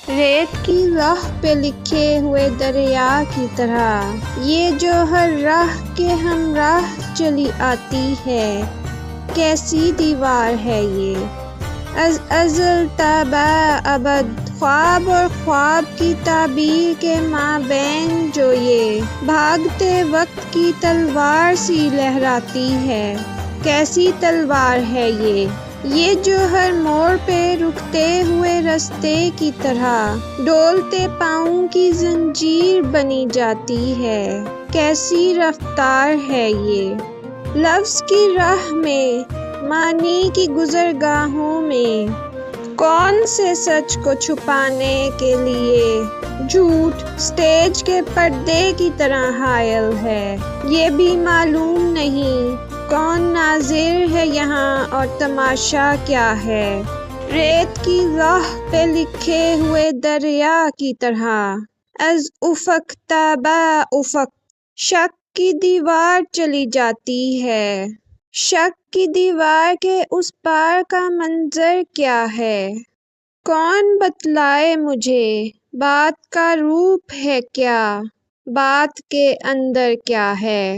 ریت کی راہ پہ لکھے ہوئے دریا کی طرح یہ جو ہر راہ کے ہمراہ چلی آتی ہے، کیسی دیوار ہے یہ، از ازل تا ابد، خواب اور خواب کی تعبیر کے مابین جو یہ بھاگتے وقت کی تلوار سی لہراتی ہے، کیسی تلوار ہے یہ جو ہر موڑ پہ رکتے ہوئے رستے کی طرح ڈولتے پاؤں کی زنجیر بنی جاتی ہے، کیسی رفتار ہے یہ، لفظ کی راہ میں، معنی کی گزرگاہوں میں، کون سے سچ کو چھپانے کے لیے جھوٹ سٹیج کے پردے کی طرح حائل ہے، یہ بھی معلوم نہیں کون ناظر ہے یہاں اور تماشا کیا ہے، ریت کی راہ پہ لکھے ہوئے دریا کی طرح از افق تا افق شک کی دیوار چلی جاتی ہے، شک کی دیوار کے اس پار کا منظر کیا ہے، کون بتلائے مجھے بات کا روپ ہے کیا، بات کے اندر کیا ہے۔